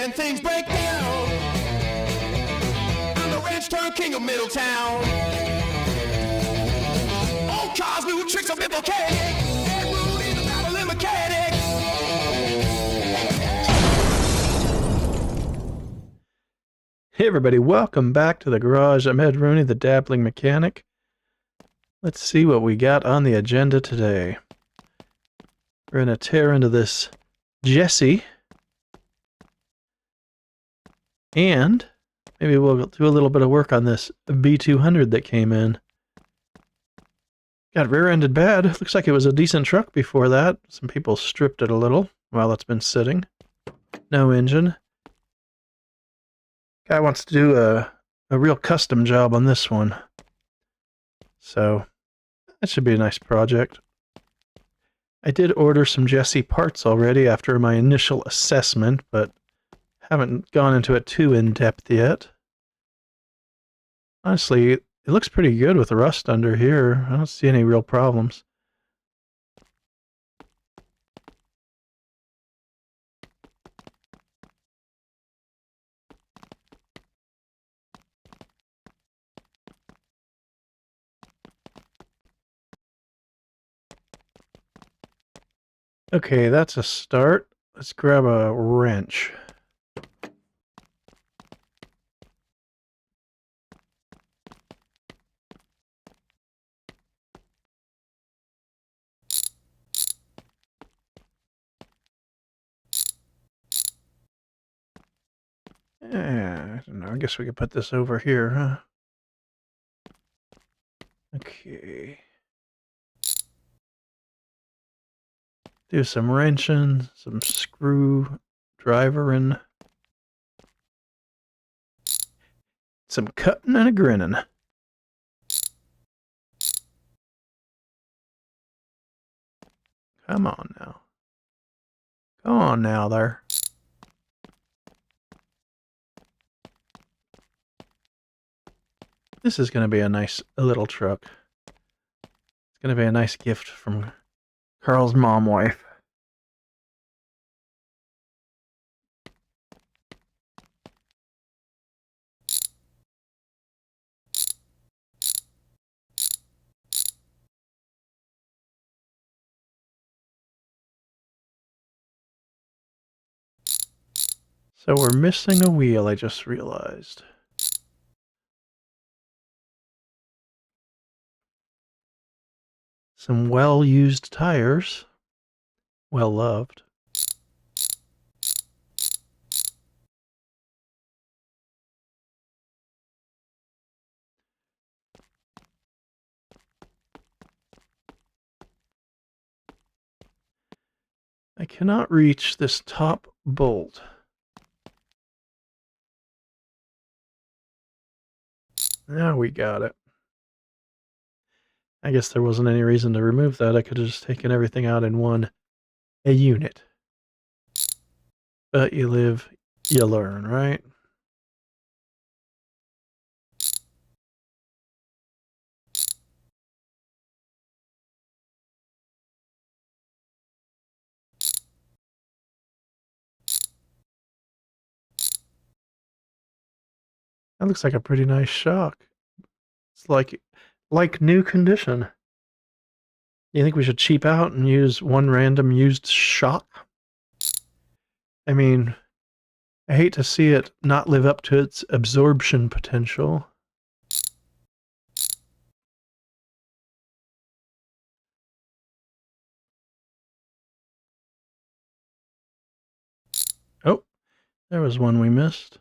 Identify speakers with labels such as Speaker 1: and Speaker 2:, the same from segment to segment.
Speaker 1: when things break down. I'm the ranch turned king of Middletown. Old cars, new tricks of mechanic. And Rudy the Dabbling Mechanic.
Speaker 2: Hey everybody, welcome back to the garage. I'm Ed Rooney, the Dabbling Mechanic. Let's see what we got on the agenda today. We're going to tear into this Jesse. And maybe we'll do a little bit of work on this B200 that came in. Got rear-ended bad. Looks like it was a decent truck before that. Some people stripped it a little while it's been sitting. No engine. Guy wants to do a real custom job on this one. So that should be a nice project. I did order some Jesse parts already after my initial assessment, but haven't gone into it too in-depth yet. Honestly, it looks pretty good with the rust under here. I don't see any real problems. Okay, that's a start. Let's grab a wrench. I don't know. I guess we could put this over here, huh? Okay. Do some wrenching, some screw drivering, some cutting and a grinning. Come on now. Come on now there. This is going to be a nice little truck. It's going to be a nice gift from Carl's mom wife. So we're missing a wheel, I just realized. Some well-used tires. Well-loved. I cannot reach this top bolt. Now we got it. I guess there wasn't any reason to remove that. I could have just taken everything out in a unit. But you live, you learn, right? That looks like a pretty nice shock. It's like new condition. You think we should cheap out and use one random used shock? I mean, I hate to see it not live up to its absorption potential. Oh, there was one we missed.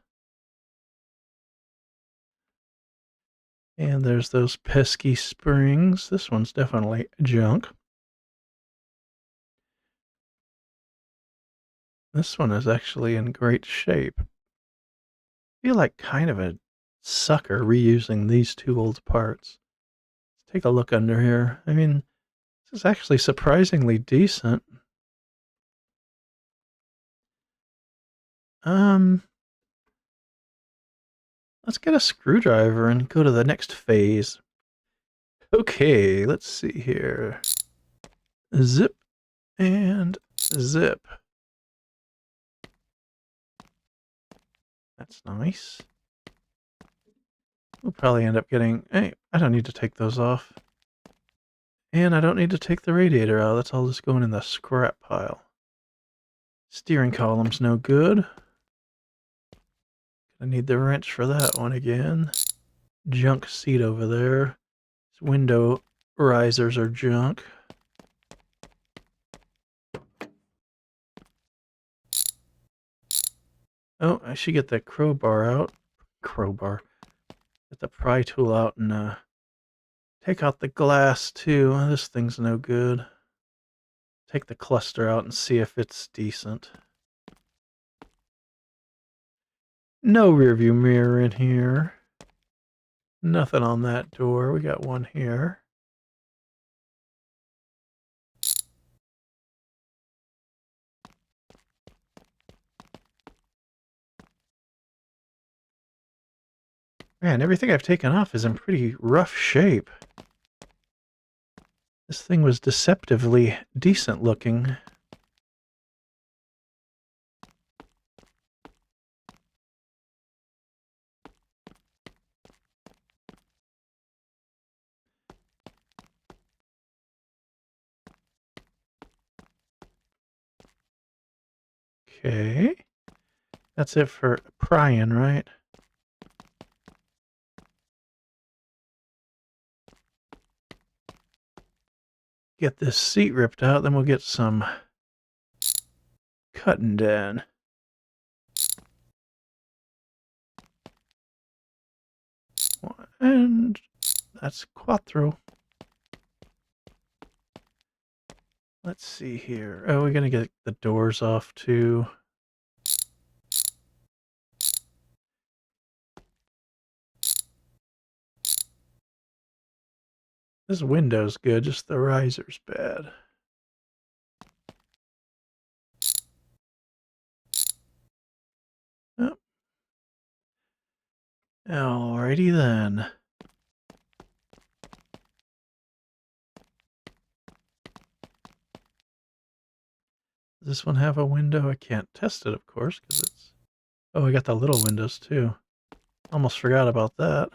Speaker 2: And there's those pesky springs. This one's definitely junk. This one is actually in great shape. I feel like kind of a sucker reusing these two old parts. Let's take a look under here. I mean, this is actually surprisingly decent. Let's get a screwdriver and go to the next phase. Okay, let's see here. Zip and zip. That's nice. We'll probably end up getting... Hey, I don't need to take those off. And I don't need to take the radiator out. That's all just going in the scrap pile. Steering column's no good. I need the wrench for that one again. Junk seat over there. These window risers are junk. Oh, I should get that crowbar out. Crowbar. Get the pry tool out and take out the glass too. This thing's no good. Take the cluster out and see if it's decent. No rearview mirror in here. Nothing on that door. We got one here. Man, everything I've taken off is in pretty rough shape. This thing was deceptively decent looking. Okay. That's it for prying, right? Get this seat ripped out, then we'll get some cutting done. And that's quattro. Let's see here. Oh, we're gonna get the doors off too. This window's good, just the riser's bad. Oh. Alrighty then. Does this one have a window? I can't test it, of course, because it's... Oh, I got the little windows too. Almost forgot about that.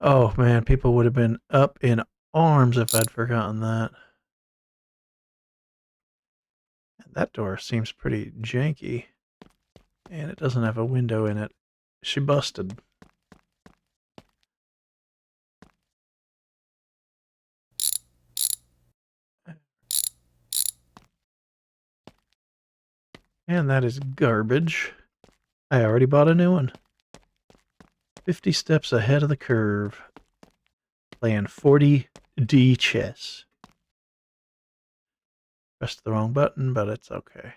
Speaker 2: Oh man, people would have been up in arms if I'd forgotten that. That door seems pretty janky. And it doesn't have a window in it. She busted. And that is garbage. I already bought a new one. 50 steps ahead of the curve. Playing 40D chess. Pressed the wrong button, but it's okay.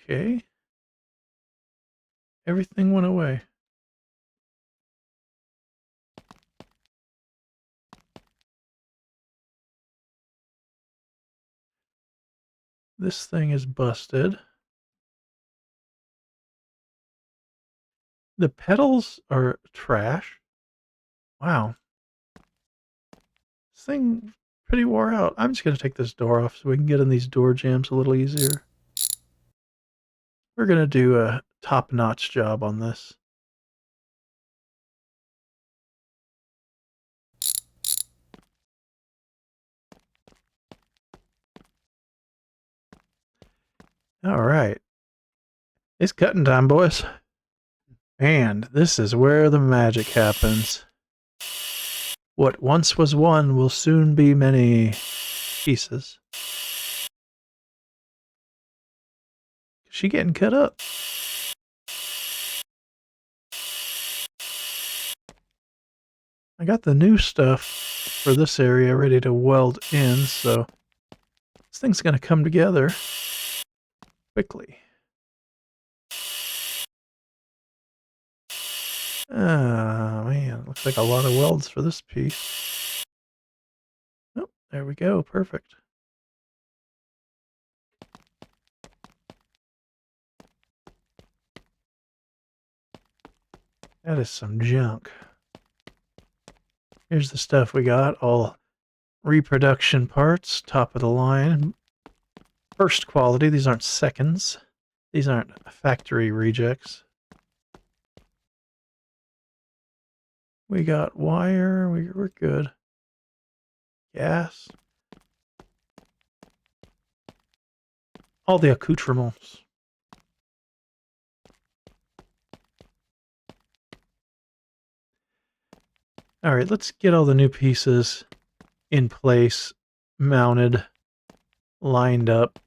Speaker 2: Okay. Everything went away. This thing is busted. The pedals are trash. Wow. This thing pretty wore out. I'm just going to take this door off so we can get in these door jambs a little easier. We're going to do a top-notch job on this. All right. It's cutting time, boys. And this is where the magic happens. What once was one will soon be many pieces. Is she getting cut up? I got the new stuff for this area ready to weld in, so this thing's going to come together quickly. Oh, man. Looks like a lot of welds for this piece. Oh, there we go. Perfect. That is some junk. Here's the stuff we got. All reproduction parts, top of the line. First quality. These aren't seconds. These aren't factory rejects. We got wire. We're good. Gas. All the accoutrements. All right, let's get all the new pieces in place, mounted, lined up.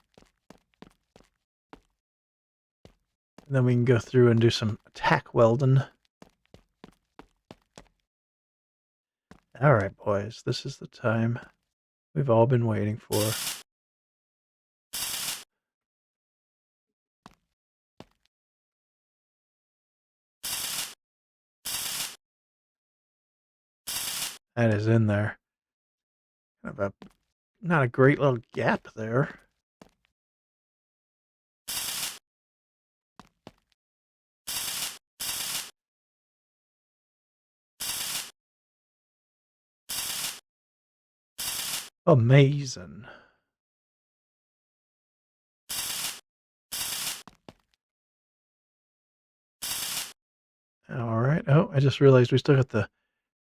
Speaker 2: And then we can go through and do some tack welding. All right, boys, this is the time we've all been waiting for. That is in there. Kind of not a great little gap there. Amazing. All right. Oh, I just realized we still got the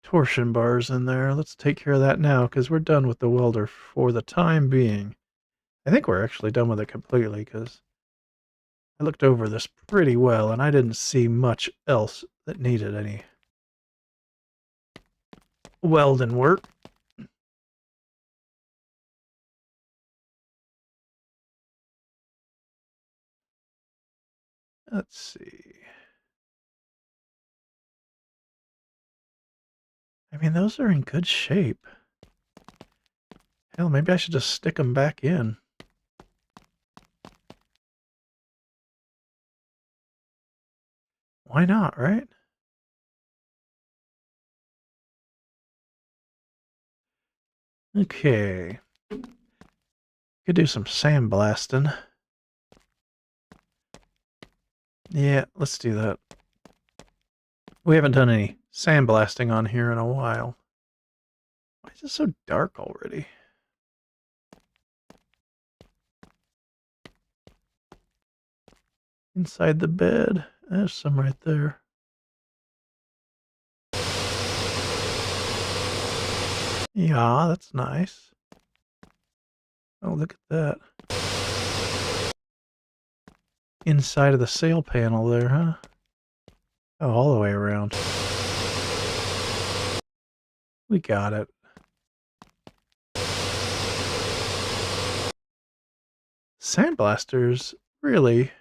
Speaker 2: torsion bars in there. Let's take care of that now because we're done with the welder for the time being. I think we're actually done with it completely because I looked over this pretty well and I didn't see much else that needed any welding work. Let's see. I mean, those are in good shape. Hell, maybe I should just stick them back in. Why not, right? Okay. Could do some sandblasting. Yeah, let's do that. We haven't done any sandblasting on here in a while. Why is it so dark already? Inside the bed. There's some right there. Yeah, that's nice. Oh, look at that. Inside of the sail panel there, huh? Oh, all the way around. We got it. Sandblaster's really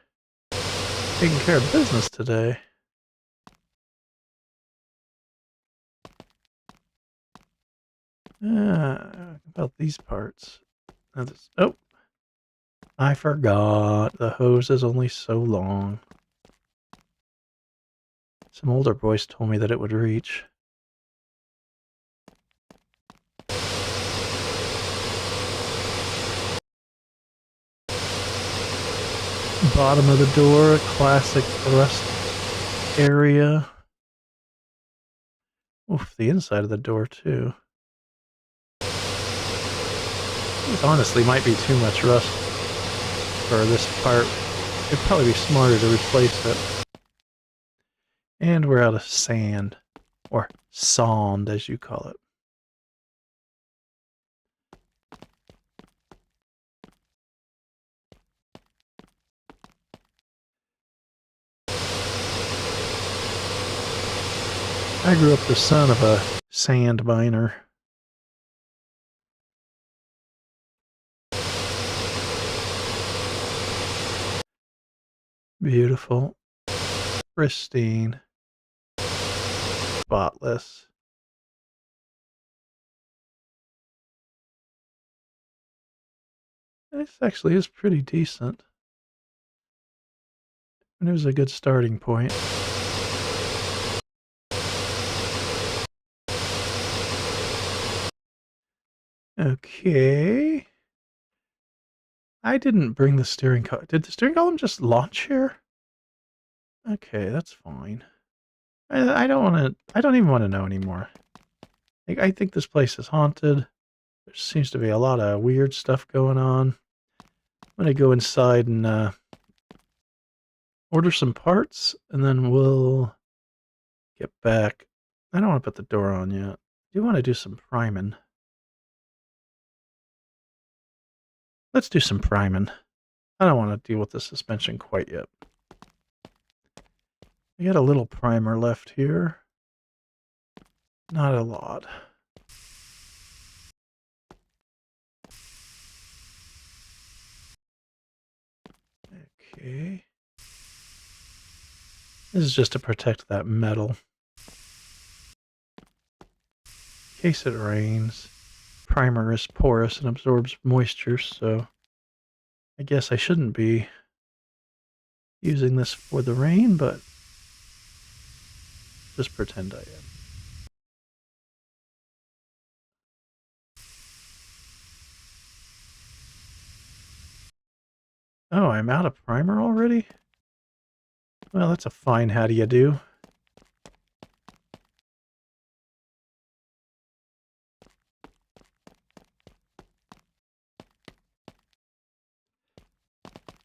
Speaker 2: taking care of business today. About these parts. Oh, I forgot. The hose is only so long. Some older boys told me that it would reach. Bottom of the door, classic rust area. Oof, the inside of the door too. This honestly might be too much rust for this part. It'd probably be smarter to replace it. And we're out of sand. Or sand, as you call it. I grew up the son of a sand miner. Beautiful. Pristine. Spotless. This actually is pretty decent. And it was a good starting point. Okay. I didn't bring the steering column. Did the steering column just launch here? Okay, that's fine. I don't want to. I don't even want to know anymore. I think this place is haunted. There seems to be a lot of weird stuff going on. I'm gonna go inside and order some parts, and then we'll get back. I don't want to put the door on yet. I do want to do some priming. Let's do some priming. I don't want to deal with the suspension quite yet. I got a little primer left here. Not a lot. Okay. This is just to protect that metal. In case it rains. Primer is porous and absorbs moisture, so I guess I shouldn't be using this for the rain, but just pretend I am. Oh, I'm out of primer already? Well, that's a fine how do you do.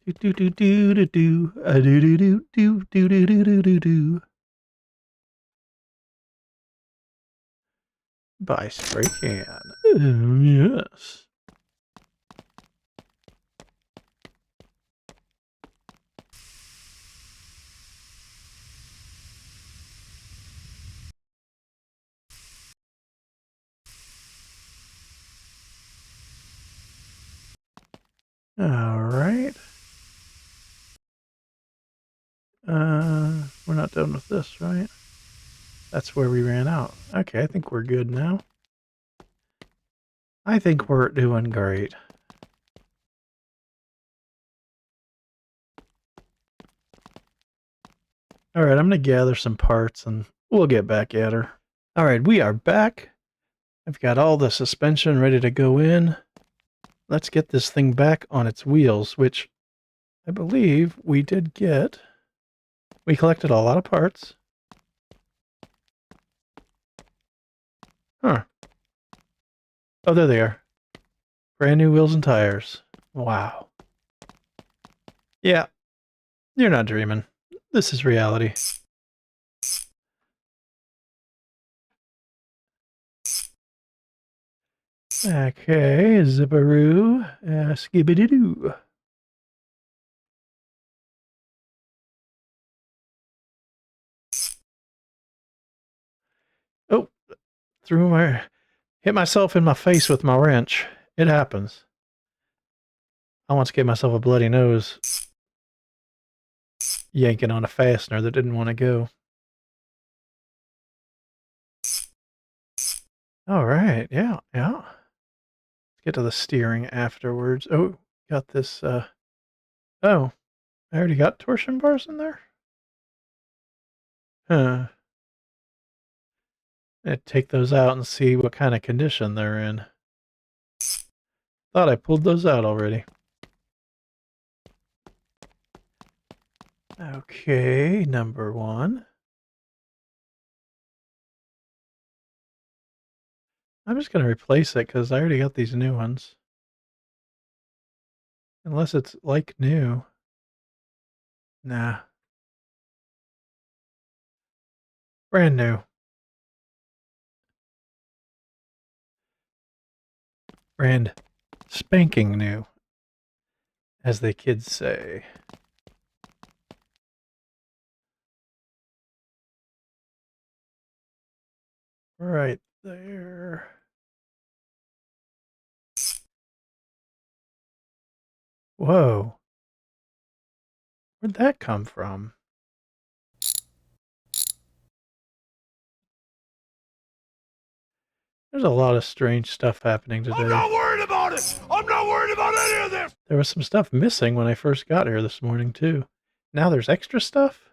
Speaker 2: Do do do do do do do do do do do do do do do. By spray can. Yes. All right. We're not done with this, right? That's where we ran out. Okay, I think we're good now. I think we're doing great. All right, I'm going to gather some parts and we'll get back at her. All right, we are back. I've got all the suspension ready to go in. Let's get this thing back on its wheels, which I believe we did get. We collected a lot of parts. Huh. Oh, there they are. Brand new wheels and tires. Wow. Yeah, you're not dreaming. This is reality. Okay, zipperoo, skibidi-doo. Oh, hit myself in my face with my wrench. It happens. I once gave myself a bloody nose yanking on a fastener that didn't want to go. All right, yeah. Let's get to the steering afterwards. Oh, got this, oh, I already got torsion bars in there? Huh. I'd take those out and see what kind of condition they're in. Thought I pulled those out already. Okay, number one. I'm just going to replace it because I already got these new ones. Unless it's like new. Nah. Brand new. Brand spanking new, as the kids say. Right there. Whoa. Where'd that come from? There's a lot of strange stuff happening today.
Speaker 1: I'm not worried about it. I'm not worried about any of this.
Speaker 2: There was some stuff missing when I first got here this morning, too. Now there's extra stuff?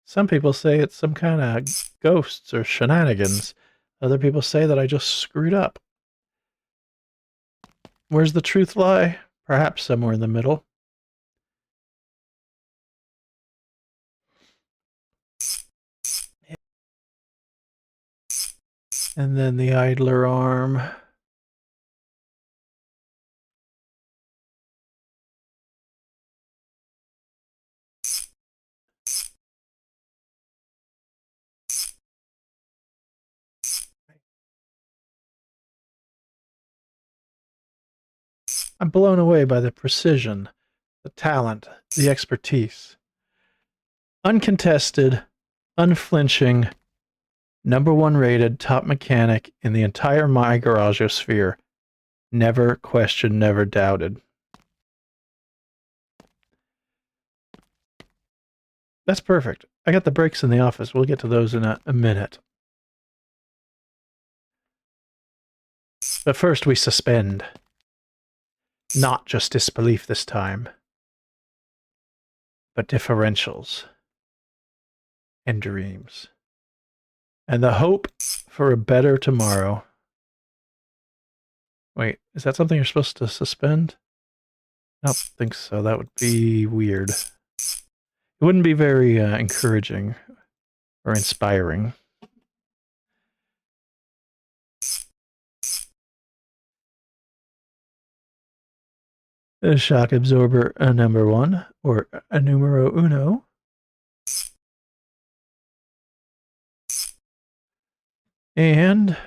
Speaker 2: Some people say it's some kind of ghosts or shenanigans. Other people say that I just screwed up. Where's the truth lie? Perhaps somewhere in the middle. And then the idler arm. I'm blown away by the precision, the talent, the expertise. Uncontested, unflinching, #1 rated top mechanic in the entire My Garageosphere. Never questioned, never doubted. That's perfect. I got the brakes in the office. We'll get to those in a minute. But first we suspend. Not just disbelief this time, but differentials and dreams. And the hope for a better tomorrow. Wait, is that something you're supposed to suspend? I don't think so. That would be weird. It wouldn't be very encouraging or inspiring. A shock absorber #1, or a numero uno. And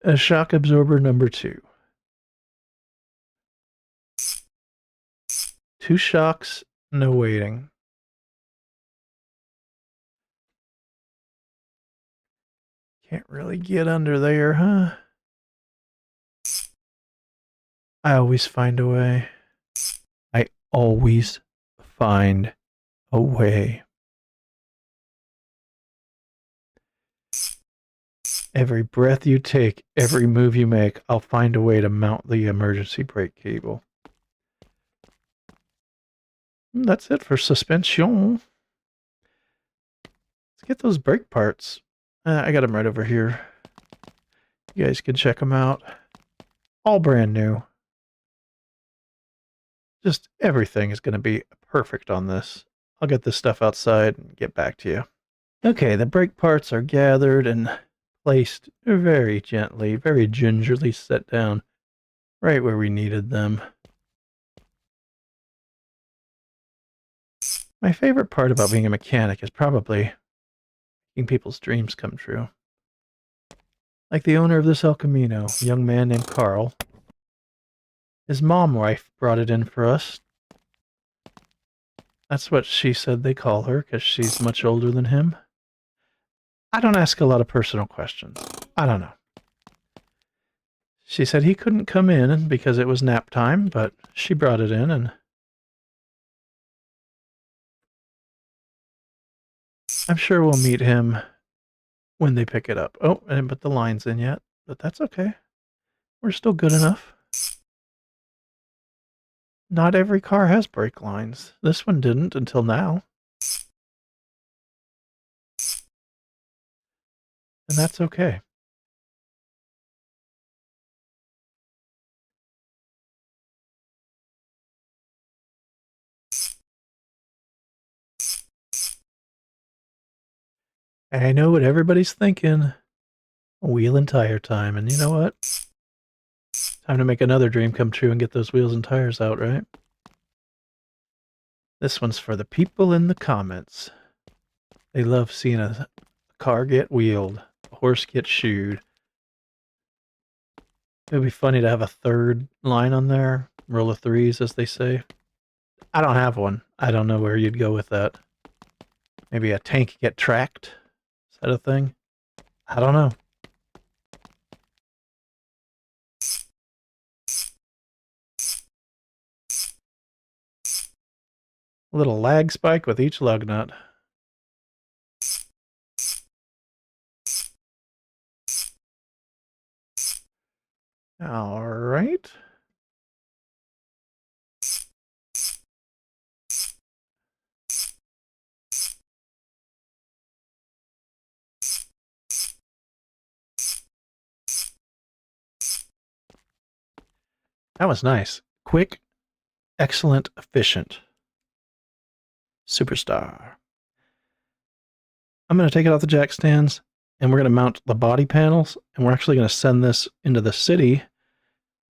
Speaker 2: a shock absorber #2. 2 shocks, no waiting. Can't really get under there, huh? I always find a way. I always find a way. Every breath you take, every move you make, I'll find a way to mount the emergency brake cable. That's it for suspension. Let's get those brake parts. I got them right over here. You guys can check them out. All brand new. Just everything is going to be perfect on this. I'll get this stuff outside and get back to you. Okay, the brake parts are gathered and placed very gently, very gingerly set down right where we needed them. My favorite part about being a mechanic is probably making people's dreams come true. Like the owner of this El Camino, a young man named Carl. His mom wife brought it in for us. That's what she said they call her, because she's much older than him. I don't ask a lot of personal questions. I don't know. She said he couldn't come in because it was nap time, but she brought it in, and I'm sure we'll meet him when they pick it up. Oh, I didn't put the lines in yet, but that's okay. We're still good enough. Not every car has brake lines. This one didn't until now. And that's okay. And I know what everybody's thinking. Wheel and tire time. And you know what? Time to make another dream come true and get those wheels and tires out, right? This one's for the people in the comments. They love seeing a car get wheeled, a horse get shoed. It would be funny to have a third line on there. Roll of threes, as they say. I don't have one. I don't know where you'd go with that. Maybe a tank get tracked? Is that a thing? I don't know. A little lag spike with each lug nut. All right. That was nice. Quick, excellent, efficient. Superstar. I'm going to take it off the jack stands and we're going to mount the body panels, and we're actually going to send this into the city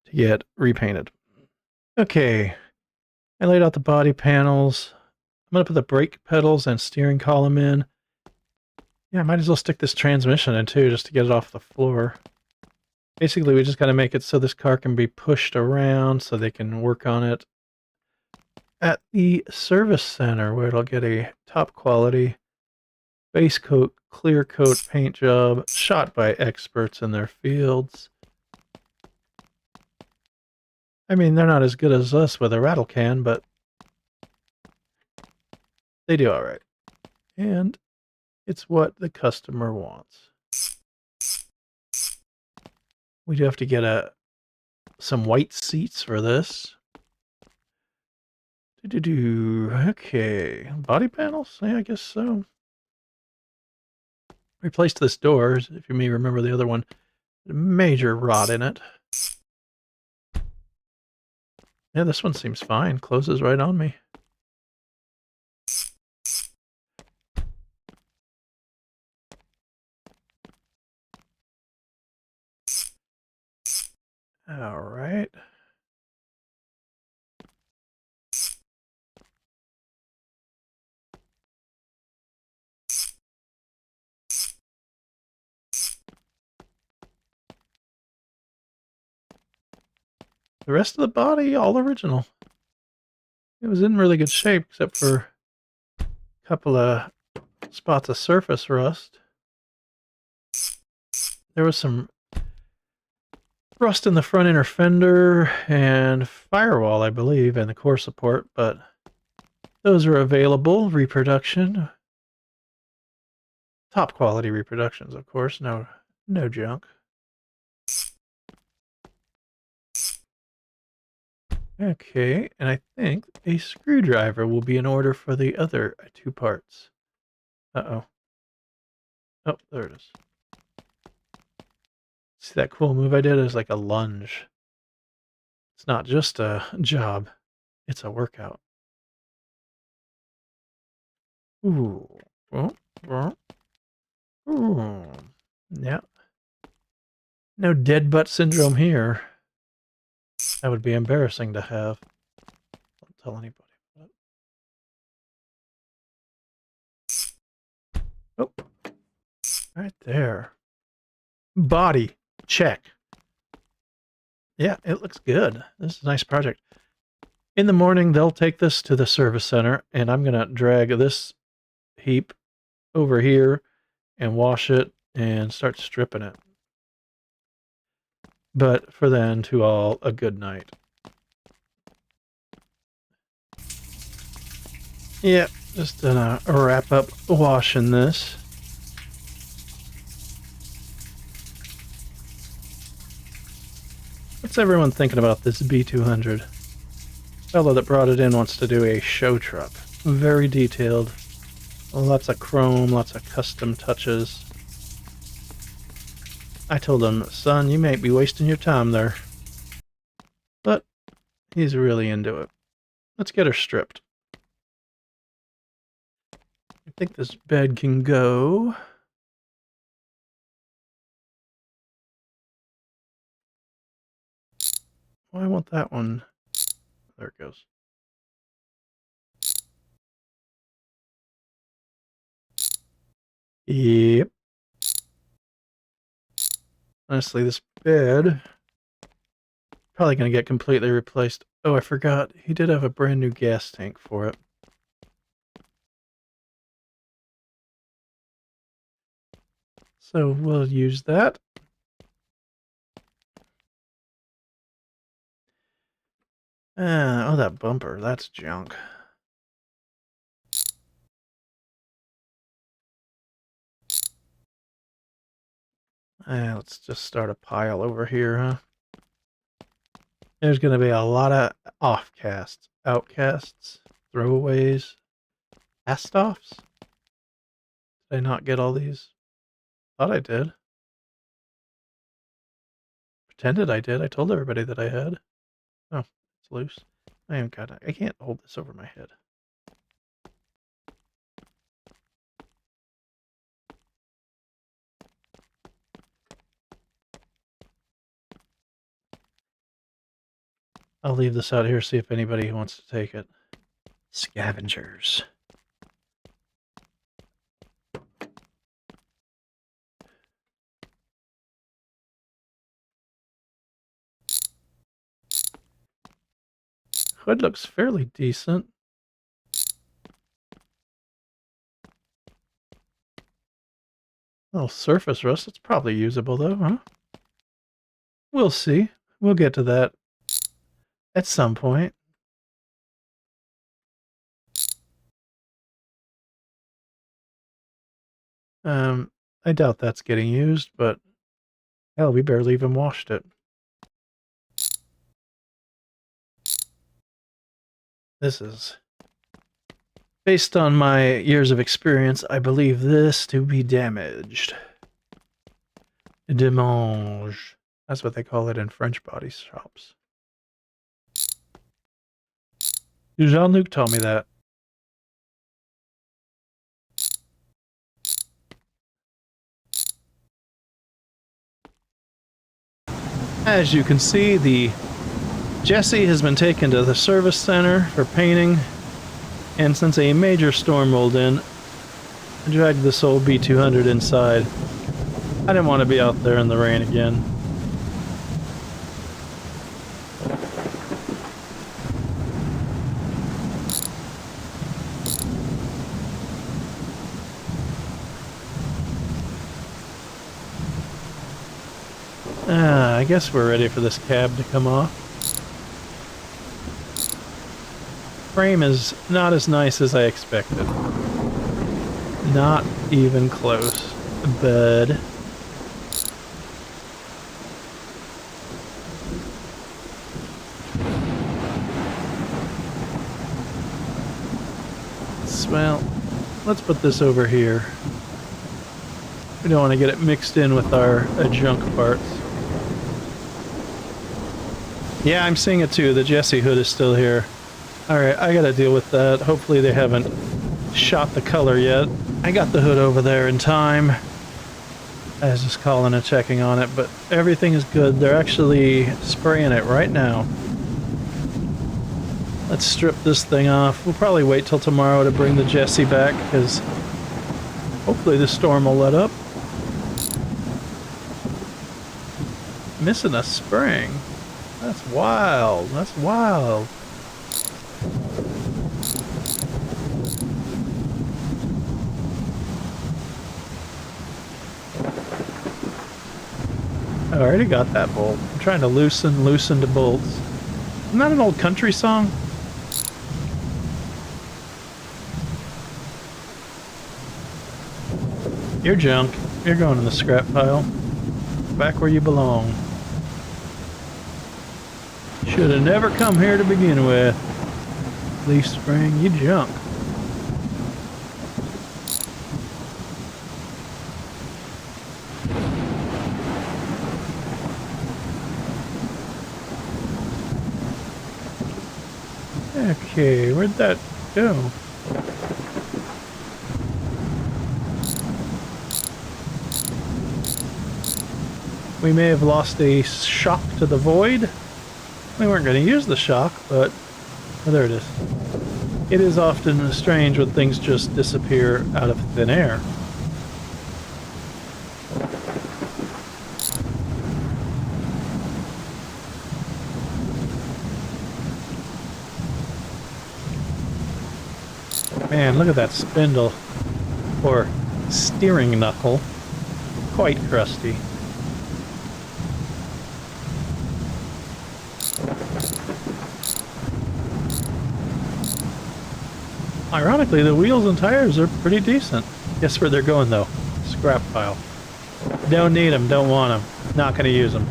Speaker 2: to get repainted. Okay, I laid out the body panels. I'm going to put the brake pedals and steering column in. Yeah, I might as well stick this transmission in too, just to get it off the floor. Basically, we just got to make it so this car can be pushed around so they can work on it at the service center, where it'll get a top quality base coat, clear coat paint job, shot by experts in their fields. I mean, they're not as good as us with a rattle can, but they do all right. And it's what the customer wants. We do have to get some white seats for this. Okay, body panels? Yeah, I guess so. Replaced this door, if you may remember the other one. A major rot in it. Yeah, this one seems fine. Closes right on me. All right. The rest of the body, all original. It was in really good shape, except for a couple of spots of surface rust. There was some rust in the front inner fender and firewall, I believe, and the core support, but those are available. Reproduction. Top quality reproductions, of course. No junk. Okay, and I think a screwdriver will be in order for the other two parts. Uh-oh. Oh, there it is. See that cool move I did? It was like a lunge. It's not just a job, it's a workout. Ooh. Oh, oh. Ooh. Yeah. No dead butt syndrome here. That would be embarrassing to have. Don't tell anybody. Oh. Right there. Body. Check. Yeah, it looks good. This is a nice project. In the morning, they'll take this to the service center, and I'm going to drag this heap over here and wash it and start stripping it. But for then, to all, a good night. Yeah, just gonna wrap up washing this. What's everyone thinking about this B200? Fellow that brought it in wants to do a show truck. Very detailed. Lots of chrome, lots of custom touches. I told him, son, you may be wasting your time there. But he's really into it. Let's get her stripped. I think this bed can go. Oh, I want that one. There it goes. Yep. Honestly, this bed probably going to get completely replaced. Oh, I forgot. He did have a brand new gas tank for it. So we'll use that. Oh, that bumper. That's junk. Let's just start a pile over here, huh? There's going to be a lot of offcasts, outcasts, throwaways, cast-offs. Did I not get all these? Thought I did. Pretended I did. I told everybody that I had. Oh, it's loose. I can't hold this over my head. I'll leave this out here, see if anybody wants to take it. Scavengers. Hood looks fairly decent. Little surface rust. It's probably usable though, huh? We'll see. We'll get to that at some point. I doubt that's getting used, but hell, we barely even washed it. This is... Based on my years of experience, I believe this to be damaged. Damage. That's what they call it in French body shops. Jean-Luc told me that. As you can see, the Jesse has been taken to the service center for painting, and since a major storm rolled in, I dragged this old B200 inside. I didn't want to be out there in the rain again. I guess we're ready for this cab to come off. Frame is not as nice as I expected. Not even close, bud. Well, let's put this over here. We don't want to get it mixed in with our junk parts. Yeah, I'm seeing it too. The Jesse hood is still here. Alright, I gotta deal with that. Hopefully they haven't shot the color yet. I got the hood over there in time. I was just calling and checking on it, but everything is good. They're actually spraying it right now. Let's strip this thing off. We'll probably wait till tomorrow to bring the Jesse back, because hopefully the storm will let up. Missing a spring. That's wild. That's wild. I already got that bolt. I'm trying to loosen the bolts. Isn't that an old country song? You're junk. You're going in the scrap pile. Back where you belong. Should have never come here to begin with. Leaf spring, you junk. Okay, where'd that go? We may have lost a shock to the void. We weren't going to use the shock, but oh, there it is. It is often strange when things just disappear out of thin air. Man, look at that spindle, or steering knuckle. Quite crusty. Ironically, the wheels and tires are pretty decent. Guess where they're going though? Scrap pile. Don't need them, don't want them. Not gonna use them.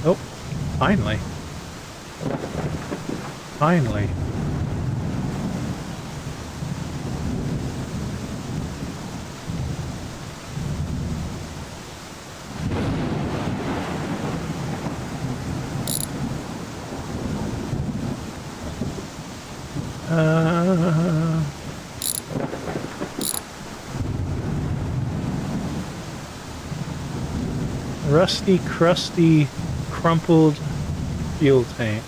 Speaker 2: Oh, finally. Finally. Rusty, crusty, crumpled fuel tank.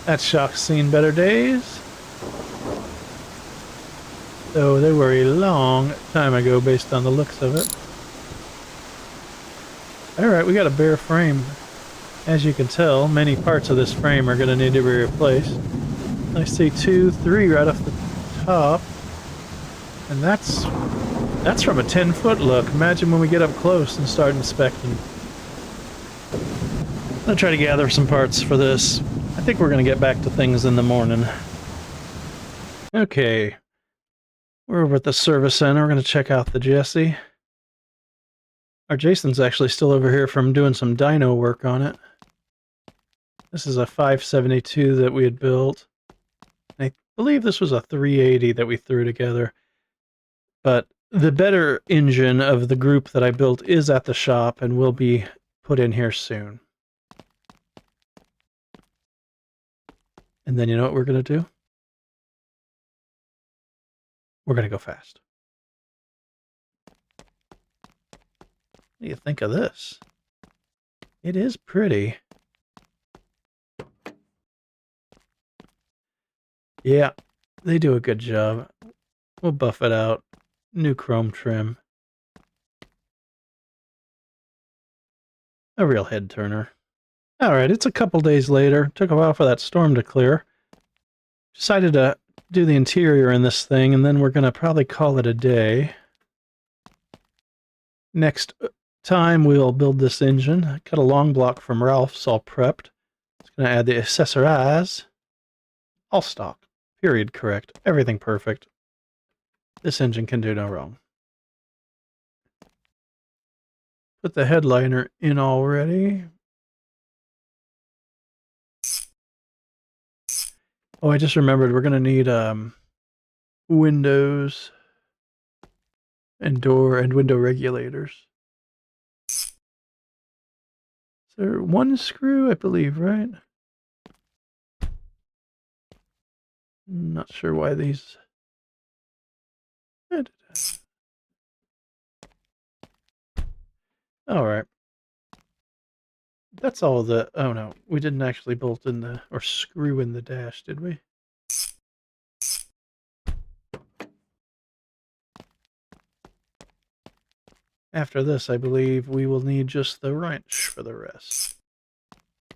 Speaker 2: That shock's seen better days. Though they were a long time ago based on the looks of it. Alright, we got a bare frame. As you can tell, many parts of this frame are going to need to be replaced. I see 2, 3 right off the top. And that's from a 10-foot look. Imagine when we get up close and start inspecting. I'm going to try to gather some parts for this. I think we're going to get back to things in the morning. Okay. We're over at the service center. We're going to check out the Jesse. Our Jason's actually still over here from doing some dyno work on it. This is a 572 that we had built. I believe this was a 380 that we threw together. But the better engine of the group that I built is at the shop and will be put in here soon. And then you know what we're going to do? We're going to go fast. What do you think of this? It is pretty. Yeah, they do a good job. We'll buff it out. New chrome trim. A real head turner. Alright, it's a couple days later. Took a while for that storm to clear. Decided to do the interior in this thing, and then we're going to probably call it a day. Next time we'll build this engine. Got a long block from Ralph's all prepped. It's going to add the accessorize. All stock. Period correct. Everything perfect. This engine can do no wrong. Put the headliner in already. Oh, I just remembered we're going to need windows and door and window regulators. Is there one screw, I believe, right? Not sure why these... Alright. That's all the... Oh no, we didn't actually bolt in the... or screw in the dash, did we? After this, I believe we will need just the wrench for the rest.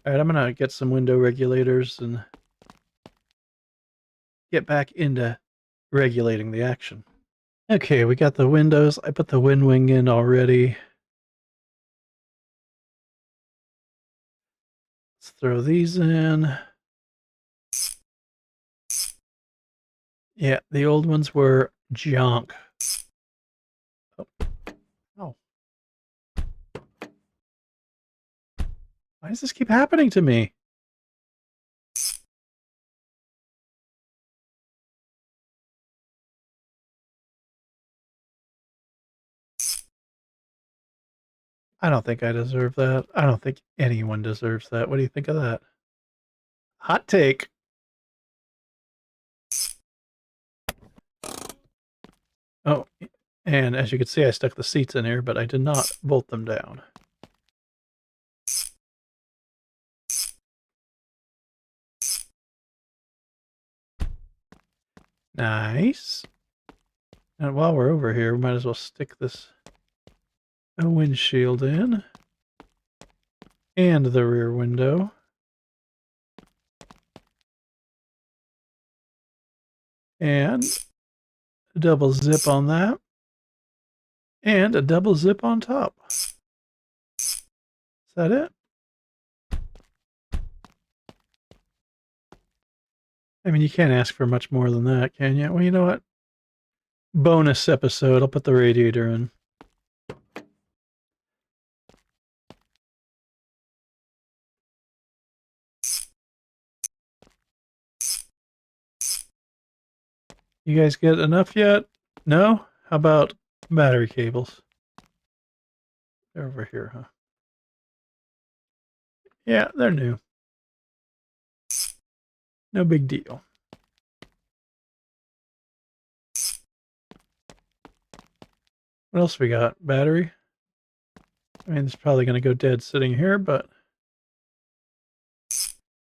Speaker 2: Alright, I'm gonna get some window regulators and get back into regulating the action. Okay, we got the windows. I put the wind wing in already. Let's throw these in. Yeah, the old ones were junk. Oh. Oh. Why does this keep happening to me? I don't think I deserve that. I don't think anyone deserves that. What do you think of that? Hot take. Oh, and as you can see, I stuck the seats in here, but I did not bolt them down. Nice. And while we're over here, we might as well stick this windshield in. And the rear window. And a double zip on that. And a double zip on top. Is that it? I mean, you can't ask for much more than that, can you? Well, you know what? Bonus episode. I'll put the radiator in. You guys get enough yet? No? How about battery cables? They're over here, huh? Yeah, they're new. No big deal. What else we got? Battery? I mean, it's probably going to go dead sitting here, but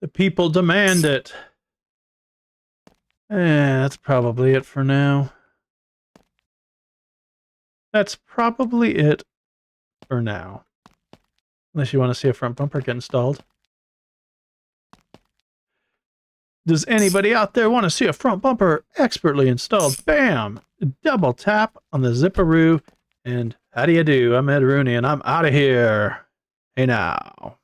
Speaker 2: the people demand it. That's probably it for now. That's probably it for now. Unless you want to see a front bumper get installed. Does anybody out there want to see a front bumper expertly installed? Bam! Double tap on the zipperoo, and how do you do? I'm Ed Rooney, and I'm out of here. Hey now.